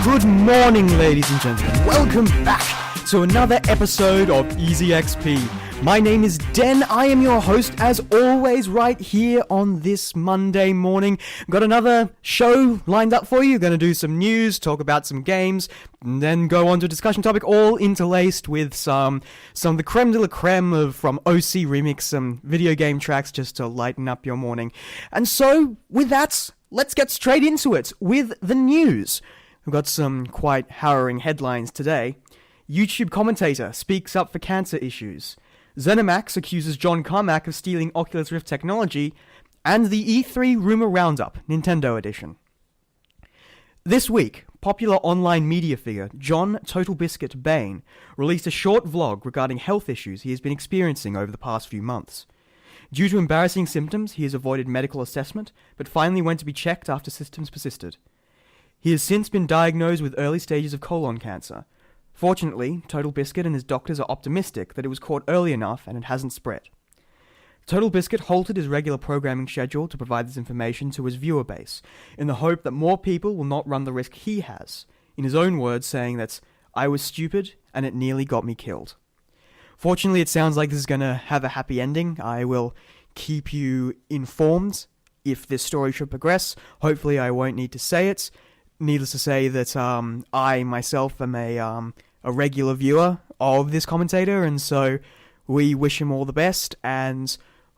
Good morning, ladies and gentlemen. Welcome back to another episode of Easy XP. My name is Den. I am your host, as always, right here on this Monday morning. Got another show lined up for you. Going to do some news, talk about some games, and then go on to a discussion topic, all interlaced with some of the creme de la creme from OC Remix, some video game tracks just to lighten up your morning. And so, with that, let's get straight into it with the news. We've got some quite harrowing headlines today. YouTube commentator speaks up for cancer issues. ZeniMax accuses John Carmack of stealing Oculus Rift technology, and the E3 Rumor Roundup, Nintendo Edition. This week, popular online media figure John Total Biscuit Bain released a short vlog regarding health issues he has been experiencing over the past few months. Due to embarrassing symptoms, he has avoided medical assessment, but finally went to be checked after symptoms persisted. He has since been diagnosed with early stages of colon cancer. Fortunately, Total Biscuit and his doctors are optimistic that it was caught early enough and it hasn't spread. Total Biscuit halted his regular programming schedule to provide this information to his viewer base, in the hope that more people will not run the risk he has, in his own words saying that, "I was stupid and it nearly got me killed." Fortunately, it sounds like this is going to have a happy ending. I will keep you informed if this story should progress. Hopefully I won't need to say it. Needless to say that I myself am a regular viewer of this commentator, and so we wish him all the best. And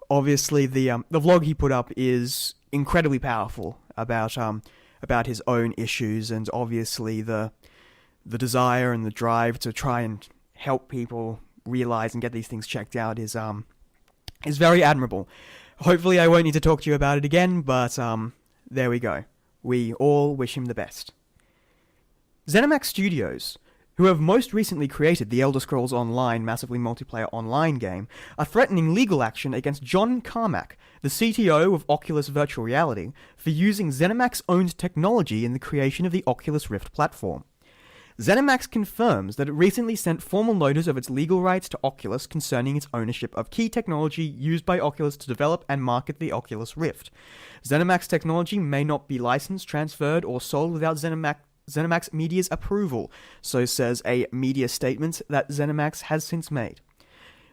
obviously, the vlog he put up is incredibly powerful about his own issues, and obviously the desire and the drive to try and help people realize and get these things checked out is very admirable. Hopefully, I won't need to talk to you about it again, but there we go. We all wish him the best. ZeniMax Studios, who have most recently created the Elder Scrolls Online massively multiplayer online game, are threatening legal action against John Carmack, the CTO of Oculus Virtual Reality, for using ZeniMax-owned technology in the creation of the Oculus Rift platform. ZeniMax confirms that it recently sent formal notice of its legal rights to Oculus concerning its ownership of key technology used by Oculus to develop and market the Oculus Rift. ZeniMax technology may not be licensed, transferred, or sold without ZeniMax Media's approval, so says a media statement that ZeniMax has since made.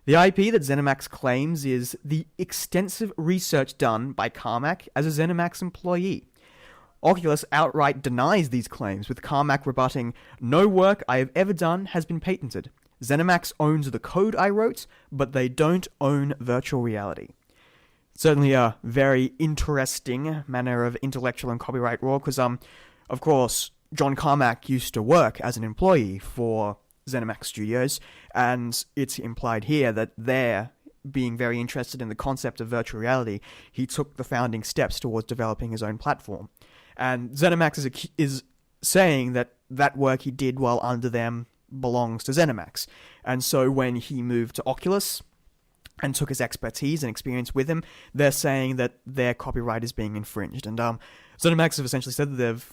The IP that ZeniMax claims is the extensive research done by Carmack as a ZeniMax employee. Oculus outright denies these claims, with Carmack rebutting, "No work I have ever done has been patented. ZeniMax owns the code I wrote, but they don't own virtual reality." Certainly a very interesting manner of intellectual and copyright law, because, of course, John Carmack used to work as an employee for ZeniMax Studios, and it's implied here that they're being very interested in the concept of virtual reality. He took the founding steps towards developing his own platform. And ZeniMax is saying that that work he did while under them belongs to ZeniMax. And so when he moved to Oculus and took his expertise and experience with him, they're saying that their copyright is being infringed. And ZeniMax have essentially said that they've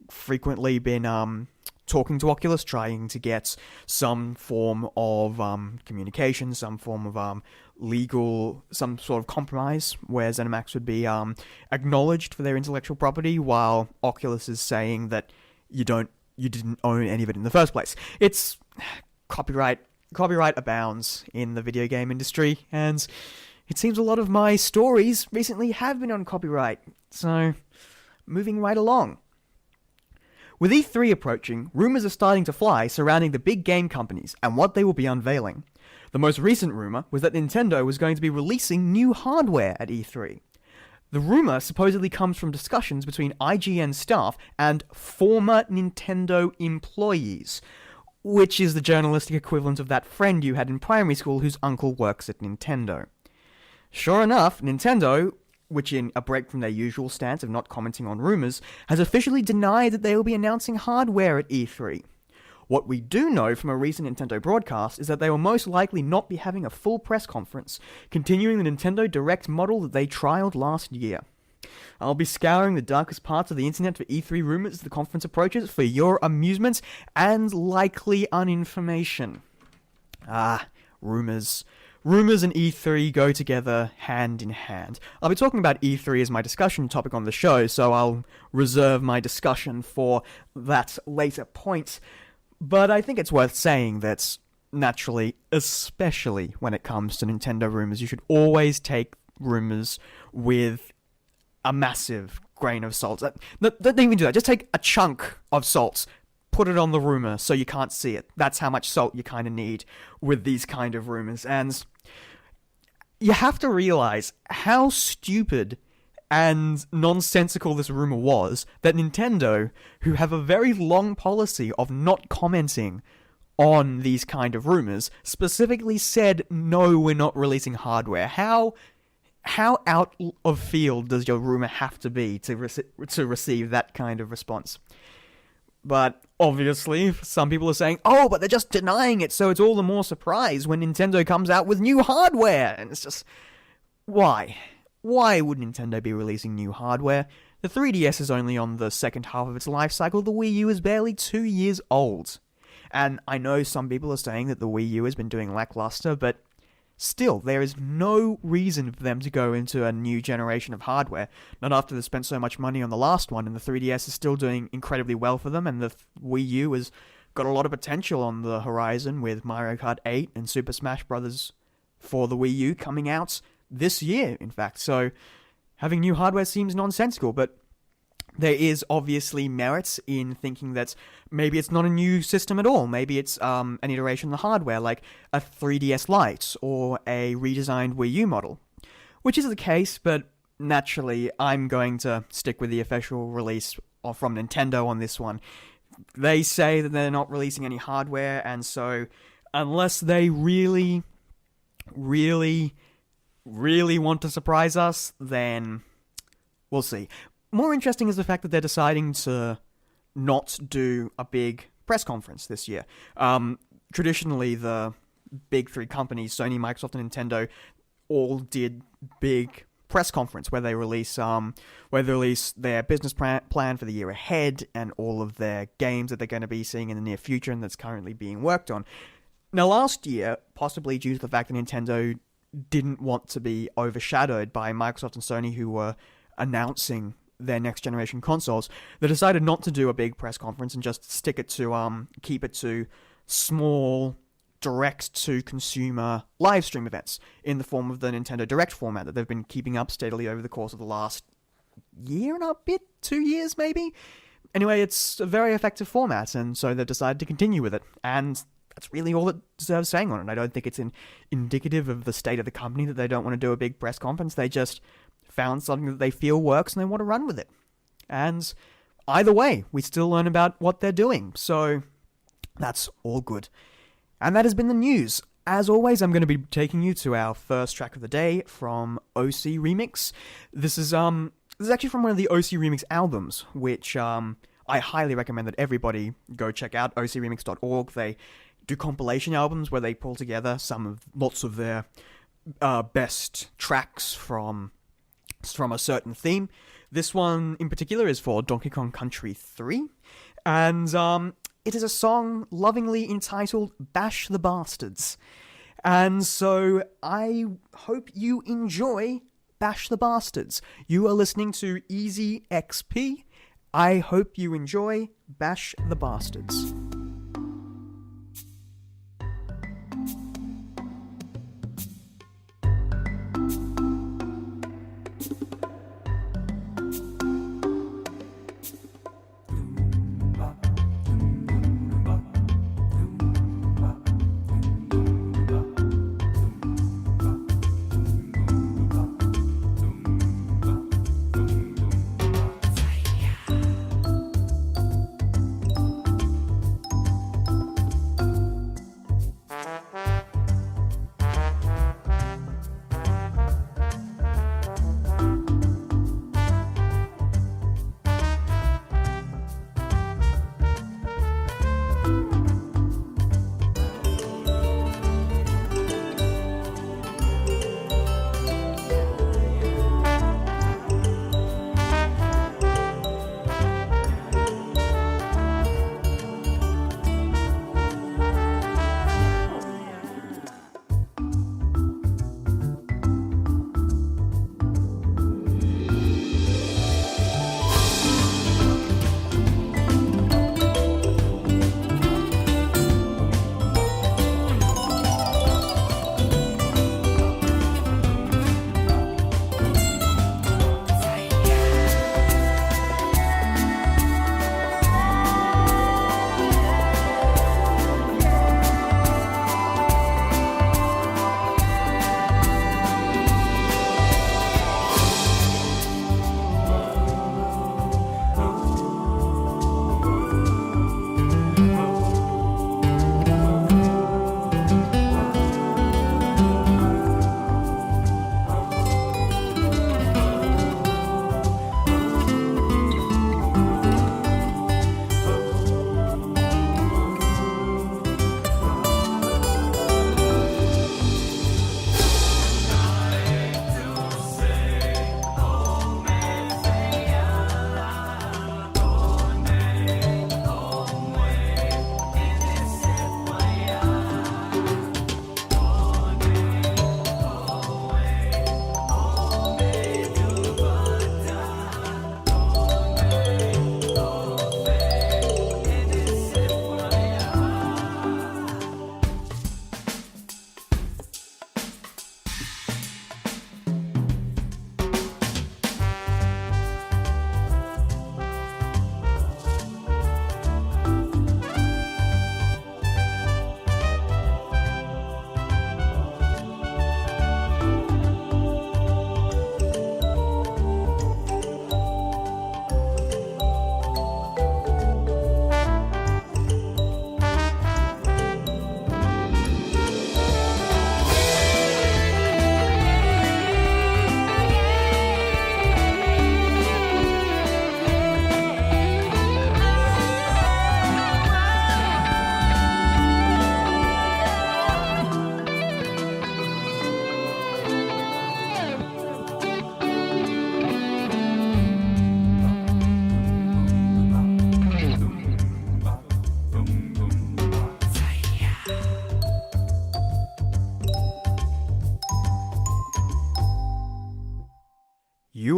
frequently been talking to Oculus, trying to get some form of communication, some form of legal, some sort of compromise where ZeniMax would be acknowledged for their intellectual property, while Oculus is saying that you didn't own any of it in the first place. It's copyright abounds in the video game industry, and it seems a lot of my stories recently have been on copyright. So, moving right along. With E3 approaching, rumours are starting to fly surrounding the big game companies and what they will be unveiling. The most recent rumour was that Nintendo was going to be releasing new hardware at E3. The rumour supposedly comes from discussions between IGN staff and former Nintendo employees, which is the journalistic equivalent of that friend you had in primary school whose uncle works at Nintendo. Sure enough, Nintendo, which in a break from their usual stance of not commenting on rumours, has officially denied that they will be announcing hardware at E3. What we do know from a recent Nintendo broadcast is that they will most likely not be having a full press conference, continuing the Nintendo Direct model that they trialled last year. I'll be scouring the darkest parts of the internet for E3 rumours as the conference approaches for your amusement and likely uninformation. Rumours. rumors and E3 go together hand in hand. I'll be talking about E3 as my discussion topic on the show, so I'll reserve my discussion for that later point. But I think it's worth saying that, naturally, especially when it comes to Nintendo rumors, you should always take rumors with a massive grain of salt. Don't even do that. Just take a chunk of salt, put it on the rumor so you can't see it. That's how much salt you kind of need with these kind of rumors. And you have to realize how stupid and nonsensical this rumor was that Nintendo, who have a very long policy of not commenting on these kind of rumors, specifically said, no, we're not releasing hardware. How out of field does your rumor have to be to receive that kind of response? But obviously, some people are saying, oh, but they're just denying it, so it's all the more surprise when Nintendo comes out with new hardware. And it's just, why? Why would Nintendo be releasing new hardware? The 3DS is only on the second half of its life cycle. The Wii U is barely 2 years old. And I know some people are saying that the Wii U has been doing lackluster, but still, there is no reason for them to go into a new generation of hardware, not after they spent so much money on the last one, and the 3DS is still doing incredibly well for them, and the Wii U has got a lot of potential on the horizon with Mario Kart 8 and Super Smash Bros. For the Wii U coming out this year, in fact. So having new hardware seems nonsensical, but there is obviously merit in thinking that maybe it's not a new system at all. Maybe it's an iteration of the hardware, like a 3DS Lite or a redesigned Wii U model. Which is the case, but naturally, I'm going to stick with the official release from Nintendo on this one. They say that they're not releasing any hardware, and so unless they really want to surprise us, then we'll see. More interesting is the fact that they're deciding to not do a big press conference this year. Traditionally, the big three companies, Sony, Microsoft, and Nintendo, all did big press conference where they release their business plan for the year ahead and all of their games that they're going to be seeing in the near future and that's currently being worked on. Now, last year, possibly due to the fact that Nintendo didn't want to be overshadowed by Microsoft and Sony, who were announcing their next generation consoles, they decided not to do a big press conference and just keep it to small, direct-to-consumer live stream events in the form of the Nintendo Direct format that they've been keeping up steadily over the course of the last year and a bit, 2 years maybe? Anyway, it's a very effective format, and so they've decided to continue with it, and that's really all that deserves saying on it. I don't think it's indicative of the state of the company that they don't want to do a big press conference. They just found something that they feel works and they want to run with it. And either way, we still learn about what they're doing. So that's all good. And that has been the news. As always, I'm going to be taking you to our first track of the day from OC Remix. This is actually from one of the OC Remix albums, which I highly recommend that everybody go check out, ocremix.org. They do compilation albums where they pull together lots of their best tracks from a certain theme. This one in particular is for Donkey Kong Country 3, and it is a song lovingly entitled Bash the Bastards. And so I hope you enjoy Bash the Bastards. You are listening to Easy XP. I hope you enjoy Bash the Bastards.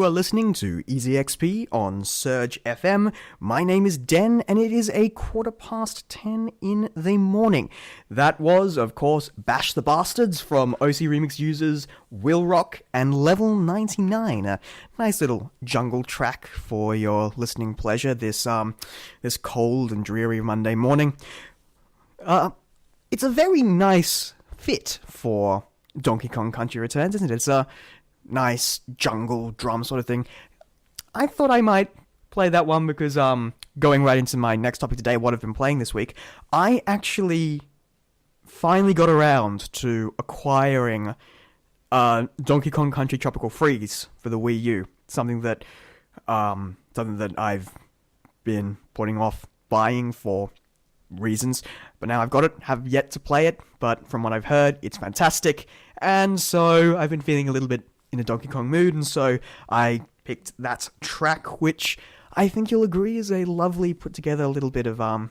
You are listening to Easy XP on SURG FM. My name is Den, and it is a 10:15 in the morning. That was, of course, Bash the Bastards from OC Remix users Will Rock and Level 99. A nice little jungle track for your listening pleasure this cold and dreary Monday morning. It's a very nice fit for Donkey Kong Country Returns, isn't it? It's a nice jungle drum sort of thing. I thought I might play that one because, going right into my next topic today, what I've been playing this week, I actually finally got around to acquiring Donkey Kong Country Tropical Freeze for the Wii U. Something that I've been putting off buying for reasons, but now I've got it, have yet to play it, but from what I've heard, it's fantastic, and so I've been feeling a little bit in a Donkey Kong mood, and so I picked that track, which I think you'll agree is a lovely put together little bit of a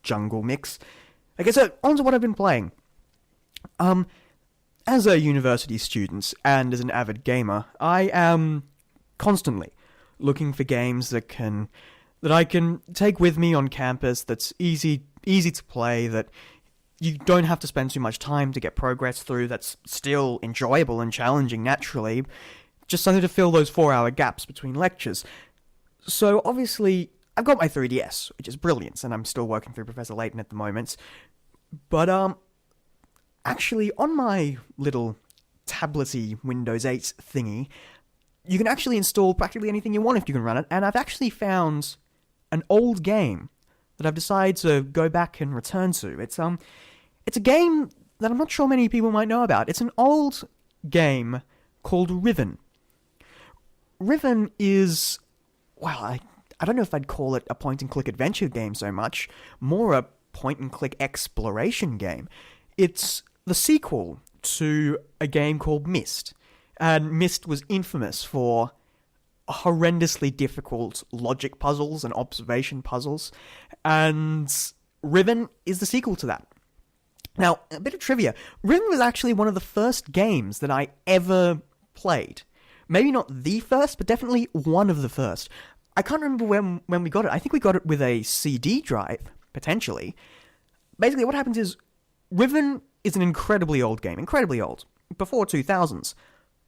jungle mix. Okay, so on to what I've been playing. As a university student and as an avid gamer, I am constantly looking for games that I can take with me on campus, that's easy to play, that you don't have to spend too much time to get progress through, that's still enjoyable and challenging naturally, just something to fill those 4-hour gaps between lectures. So obviously, I've got my 3DS, which is brilliant, and I'm still working through Professor Layton at the moment, but actually on my little tablety Windows 8 thingy, you can actually install practically anything you want if you can run it, and I've actually found an old game that I've decided to go back and return to. It's a game that I'm not sure many people might know about. It's an old game called Riven. Riven is, well, I don't know if I'd call it a point-and-click adventure game so much, more a point-and-click exploration game. It's the sequel to a game called Myst, and Myst was infamous for horrendously difficult logic puzzles and observation puzzles, and Riven is the sequel to that. Now, a bit of trivia. Riven was actually one of the first games that I ever played. Maybe not the first, but definitely one of the first. I can't remember when we got it. I think we got it with a CD drive, potentially. Basically, what happens is, Riven is an incredibly old game. Incredibly old. Before 2000s.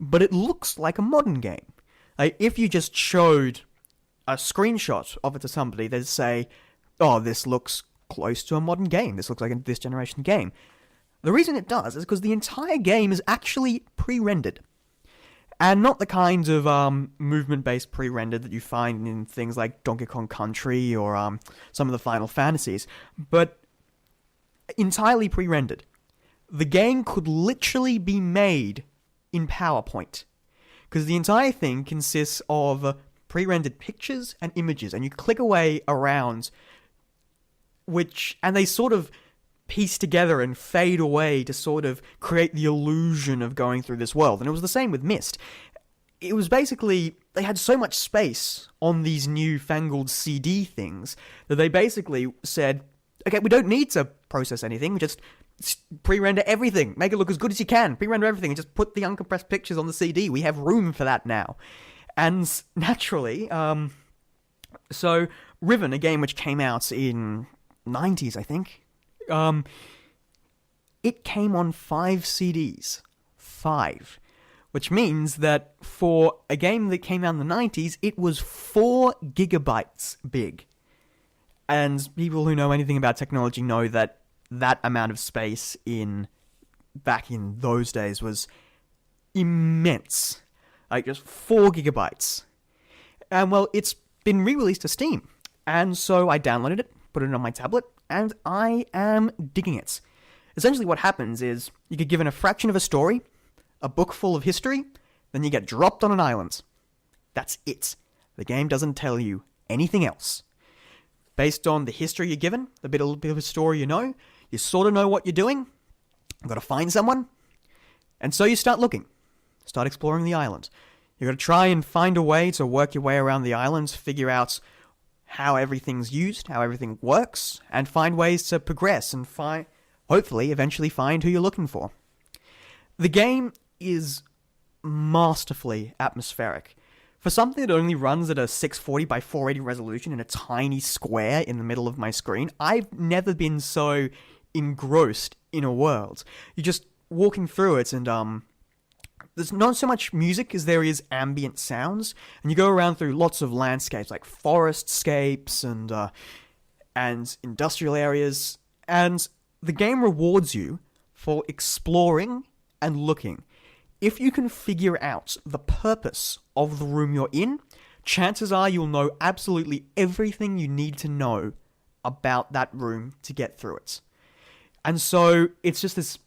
But it looks like a modern game. Like, if you just showed a screenshot of it to somebody, they'd say, oh, this looks close to a modern game. This looks like a this generation game. The reason it does is because the entire game is actually pre-rendered. And not the kind of movement-based pre-rendered that you find in things like Donkey Kong Country or some of the Final Fantasies, but entirely pre-rendered. The game could literally be made in PowerPoint, because the entire thing consists of pre-rendered pictures and images, and you click away around, and they sort of piece together and fade away to sort of create the illusion of going through this world. And it was the same with Myst. It was basically, they had so much space on these newfangled CD things that they basically said, okay, we don't need to process anything, we just pre-render everything, make it look as good as you can, pre-render everything, and just put the uncompressed pictures on the CD. We have room for that now. And naturally, so Riven, a game which came out in 90s, I think, it came on 5 CDs. 5. Which means that for a game that came out in the 90s, it was 4 gigabytes big. And people who know anything about technology know that that amount of space back in those days was immense. Like, just 4 gigabytes. And, well, it's been re-released to Steam. And so I downloaded it, put it on my tablet, and I am digging it. Essentially what happens is, you get given a fraction of a story, a book full of history, then you get dropped on an island. That's it. The game doesn't tell you anything else. Based on the history you're given, the bit of a story you know, you sort of know what you're doing, you've got to find someone, and so you start looking. Start exploring the island. You've got to try and find a way to work your way around the island, figure out how everything's used, how everything works, and find ways to progress and hopefully eventually find who you're looking for. The game is masterfully atmospheric. For something that only runs at a 640 by 480 resolution in a tiny square in the middle of my screen, I've never been so engrossed in a world. You're just walking through it, and there's not so much music as there is ambient sounds, and you go around through lots of landscapes, like forestscapes and industrial areas, and the game rewards you for exploring and looking. If you can figure out the purpose of the room you're in, chances are you'll know absolutely everything you need to know about that room to get through it. And so it's just this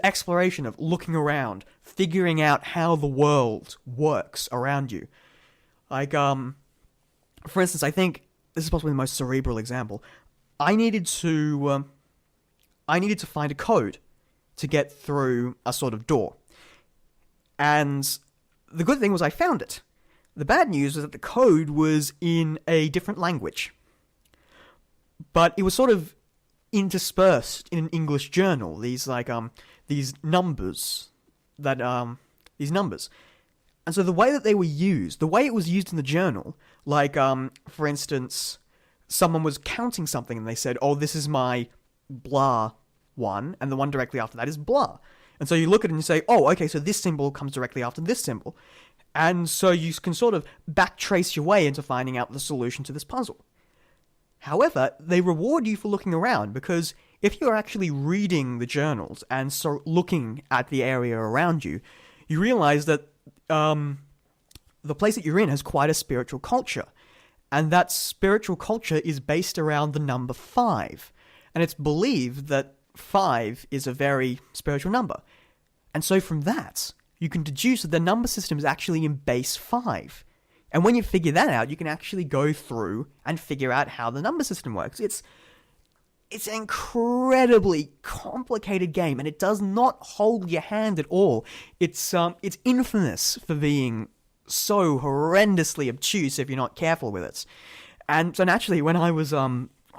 exploration of looking around, figuring out how the world works around you. Like, for instance, I think this is possibly the most cerebral example. I needed to find a code to get through a sort of door. And the good thing was I found it. The bad news was that the code was in a different language. But it was sort of interspersed in an English journal. These numbers. And so the way that they were used, the way it was used in the journal, like, for instance, someone was counting something and they said, oh, this is my blah one, and the one directly after that is blah. And so you look at it and you say, oh, okay, so this symbol comes directly after this symbol. And so you can sort of backtrace your way into finding out the solution to this puzzle. However, they reward you for looking around, because if you're actually reading the journals and so looking at the area around you, you realize that the place that you're in has quite a spiritual culture. And that spiritual culture is based around the number 5. And it's believed that 5 is a very spiritual number. And so from that, you can deduce that the number system is actually in base 5. And when you figure that out, you can actually go through and figure out how the number system works. It's an incredibly complicated game, and it does not hold your hand at all. It's infamous for being so horrendously obtuse if you're not careful with it. And so naturally, when I was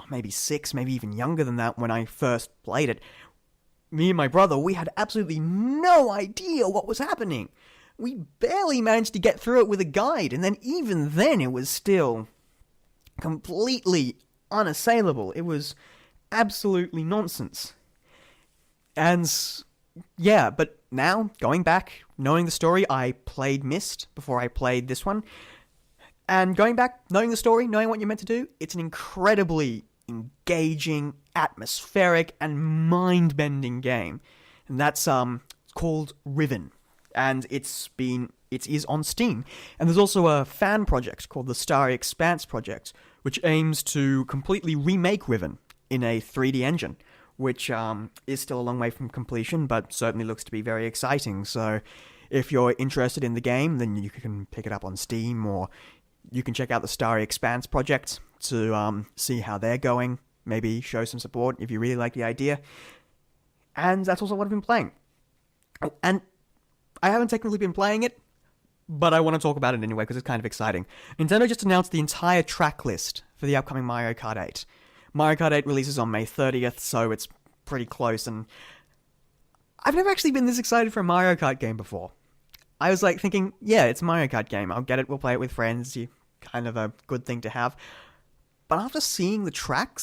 maybe 6, maybe even younger than that, when I first played it, me and my brother, we had absolutely no idea what was happening. We barely managed to get through it with a guide, and then even then it was still completely unassailable. It was absolutely nonsense. And yeah, but now, going back, knowing the story, I played Myst before I played this one, and going back, knowing the story, knowing what you're meant to do, it's an incredibly engaging, atmospheric, and mind-bending game. And that's called Riven. And it is on Steam. And there's also a fan project called the Starry Expanse project, which aims to completely remake Riven in a 3D engine, which is still a long way from completion, but certainly looks to be very exciting. So if you're interested in the game, then you can pick it up on Steam, or you can check out the Starry Expanse project to see how they're going, maybe show some support if you really like the idea. And that's also what I've been playing. And I haven't technically been playing it, but I want to talk about it anyway because it's kind of exciting. Nintendo just announced the entire track list for the upcoming Mario Kart 8. Mario Kart 8 releases on May 30th, so it's pretty close, and I've never actually been this excited for a Mario Kart game before. I was like thinking, yeah, it's a Mario Kart game, I'll get it, we'll play it with friends, kind of a good thing to have. But after seeing the track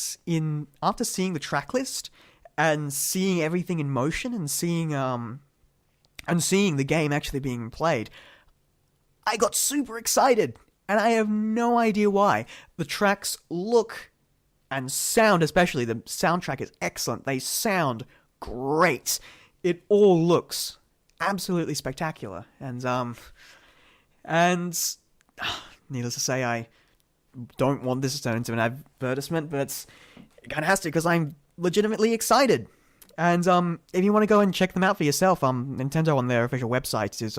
list, and seeing everything in motion, and seeing the game actually being played, I got super excited, and I have no idea why. The tracks look and sound, especially the soundtrack, is excellent. They sound great. It all looks absolutely spectacular, and needless to say, I don't want this to turn into an advertisement, but it kind of has to, because I'm legitimately excited. And if you want to go and check them out for yourself, Nintendo on their official website is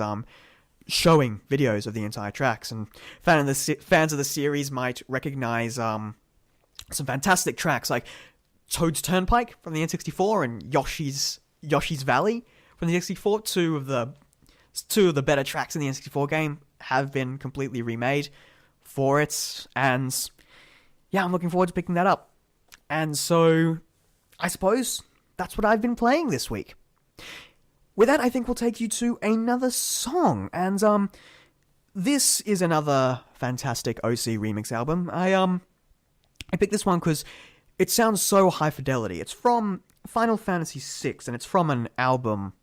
showing videos of the entire tracks, and fans of the series might recognize some fantastic tracks like Toad's Turnpike from the N64 and Yoshi's Valley from the N64. Two of the better tracks in the N64 game have been completely remade for it, and yeah, I'm looking forward to picking that up. And so I suppose that's what I've been playing this week. with that, I think we'll take you to another song, and this is another fantastic OC remix album. I picked this one because it sounds so high fidelity. It's from Final Fantasy VI, and it's from an album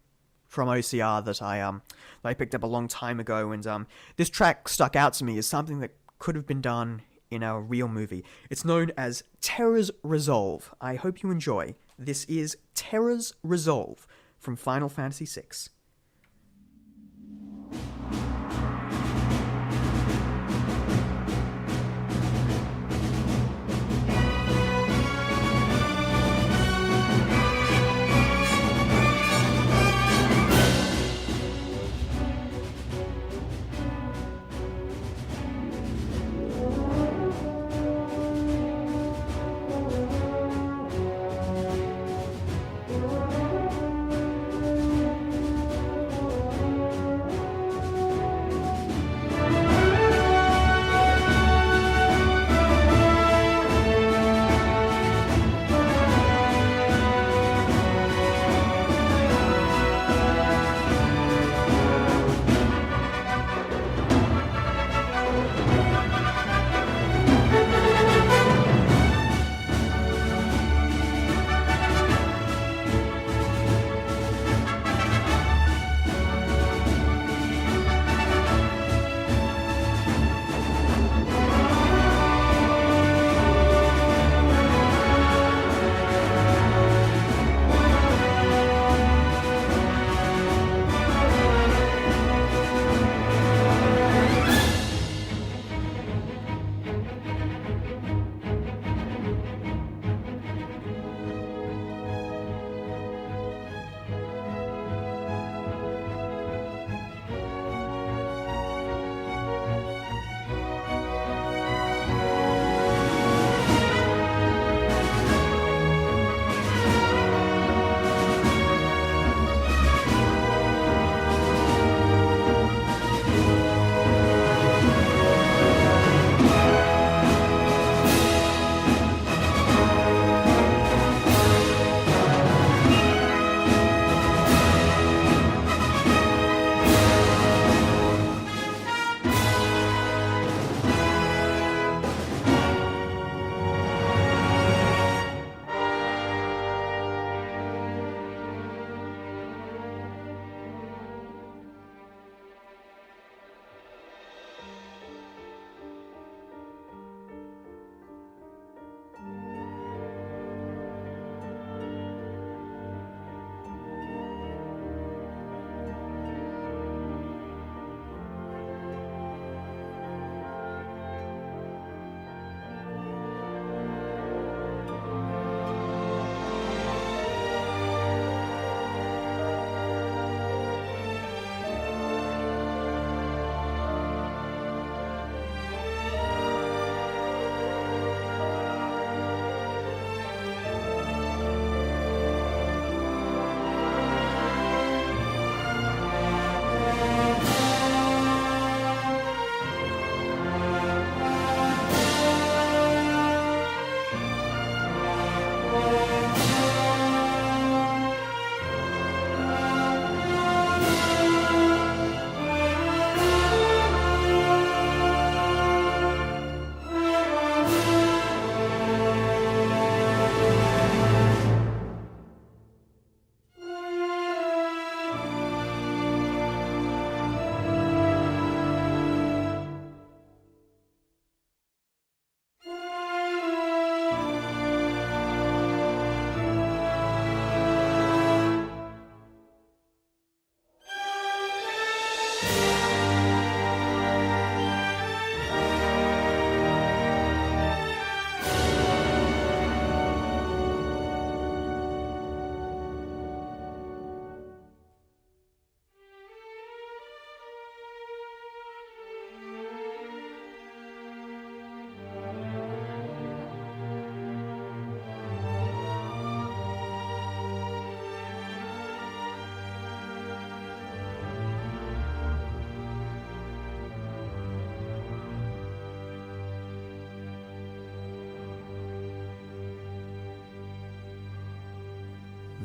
from OCR that I picked up a long time ago, and this track stuck out to me as something that could have been done in a real movie. It's known as Terra's Resolve. I hope you enjoy. This is Terra's Resolve from Final Fantasy VI.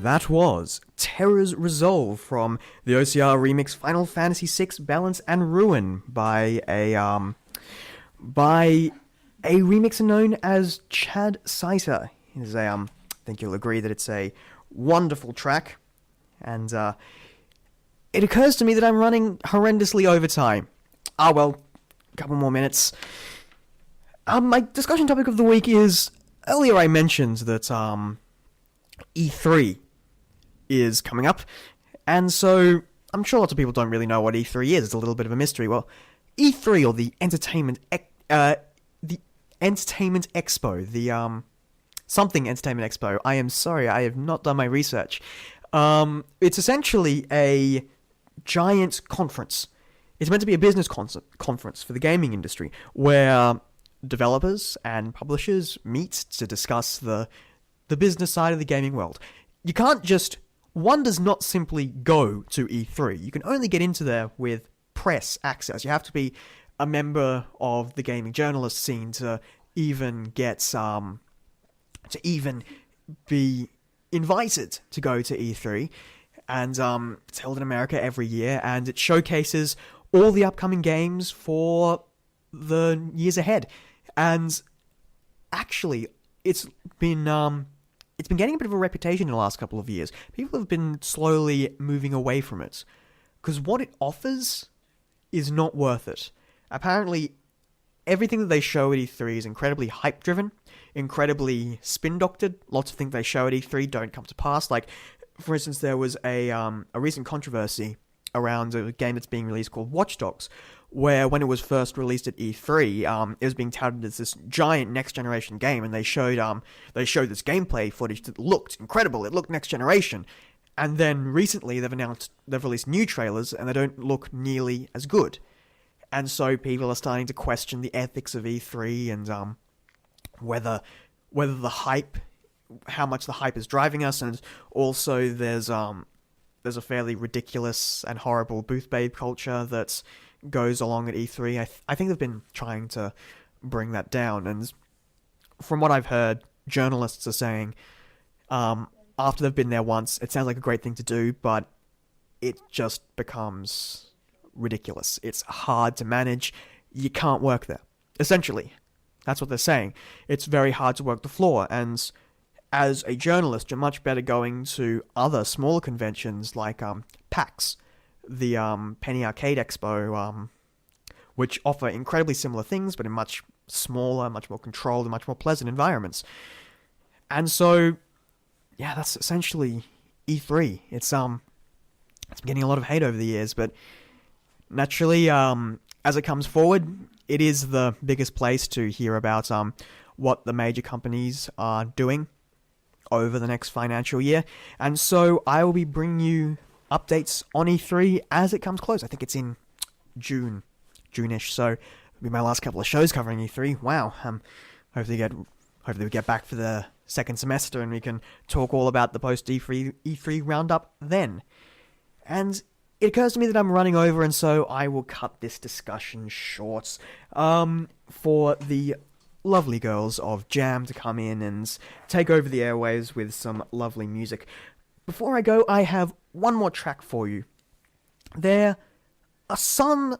That was Terror's Resolve from the OCR remix Final Fantasy VI Balance and Ruin by a remixer known as Chad Saiter. I think you'll agree that it's a wonderful track, and it occurs to me that I'm running horrendously over time. A couple more minutes. My discussion topic of the week is, earlier I mentioned that E3 is coming up, and so I'm sure lots of people don't really know what E3 is. It's a little bit of a mystery. Well, E3, or the Entertainment Expo, the something Entertainment Expo. I am sorry, I have not done my research. It's essentially a giant conference. It's meant to be a business conference for the gaming industry, where developers and publishers meet to discuss the business side of the gaming world. One does not simply go to E3. You can only get into there with press access. You have to be a member of the gaming journalist scene to even be invited to go to E3. And it's held in America every year, and it showcases all the upcoming games for the years ahead. And actually, it's been getting a bit of a reputation in the last couple of years. People have been slowly moving away from it, because what it offers is not worth it. Apparently, everything that they show at E3 is incredibly hype-driven, incredibly spin-doctored. Lots of things they show at E3 don't come to pass. Like, for instance, there was a recent controversy around a game that's being released called Watch Dogs, where when it was first released at E3, it was being touted as this giant next-generation game, and they showed this gameplay footage that looked incredible. It looked next-generation. And then recently, they've released new trailers, and they don't look nearly as good. And so people are starting to question the ethics of E3 and whether the hype, how much the hype is driving us, and also there's a fairly ridiculous and horrible booth babe culture that goes along at E3. I think they've been trying to bring that down, and from what I've heard, journalists are saying after they've been there once, it sounds like a great thing to do, but it just becomes ridiculous. It's hard to manage. You can't work there. Essentially, that's what they're saying. It's very hard to work the floor, and as a journalist, you're much better going to other smaller conventions like PAX, the Penny Arcade Expo, which offer incredibly similar things, but in much smaller, much more controlled, and much more pleasant environments. And so, yeah, that's essentially E3. It's been getting a lot of hate over the years, but naturally, as it comes forward, it is the biggest place to hear about what the major companies are doing over the next financial year. And so I will be bringing you updates on E3 as it comes close. I think it's in June-ish, so it'll be my last couple of shows covering E3. Wow. Hopefully we get back for the second semester and we can talk all about the post-E3 roundup then. And it occurs to me that I'm running over, and so I will cut this discussion short for the lovely girls of Jam to come in and take over the airwaves with some lovely music. Before I go, I have one more track for you. There are some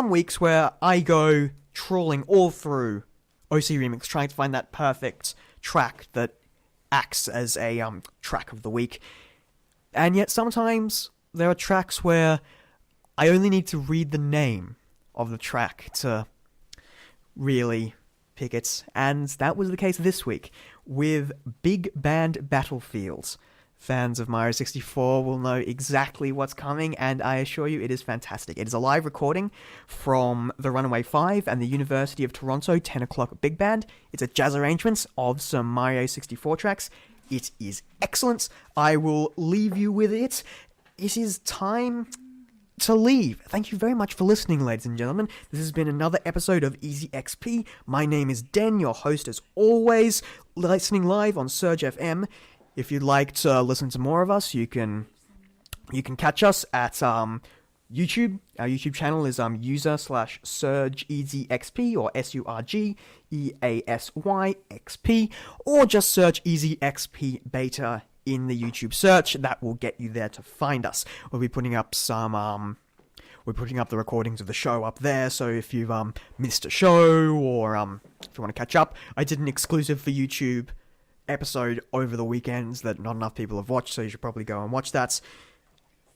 weeks where I go trawling all through OC Remix, trying to find that perfect track that acts as a track of the week. And yet sometimes there are tracks where I only need to read the name of the track to really pick it. And that was the case this week with Big Band Battlefields. Fans of Mario 64 will know exactly what's coming, and I assure you it is fantastic. It is a live recording from the Runaway 5 and the University of Toronto 10 o'clock Big Band. It's a jazz arrangement of some Mario 64 tracks. It is excellent. I will leave you with it. It is time to leave. Thank you very much for listening, ladies and gentlemen. This has been another episode of Easy XP. My name is Den, your host as always, listening live on SURG FM. If you'd like to listen to more of us, you can catch us at YouTube. Our YouTube channel is user/SURG or SURGEASYXP, or just search EasyXP Beta in the YouTube search. That will get you there to find us. We'll be putting up we're putting up the recordings of the show up there, so if you've missed a show, or if you want to catch up, I did an exclusive for YouTube episode over the weekends that not enough people have watched, so you should probably go and watch that.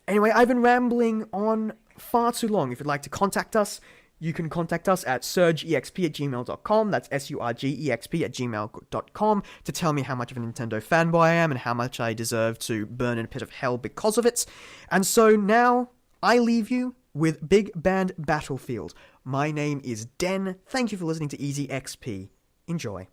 Anyway, I've been rambling on far too long. If you'd like to contact us, you can contact us at surgexp@gmail.com. That's surgexp@gmail.com to tell me how much of a Nintendo fanboy I am and how much I deserve to burn in a pit of hell because of it. And so now I leave you with Big Band Battlefield. My name is Den. Thank you for listening to Easy XP. Enjoy.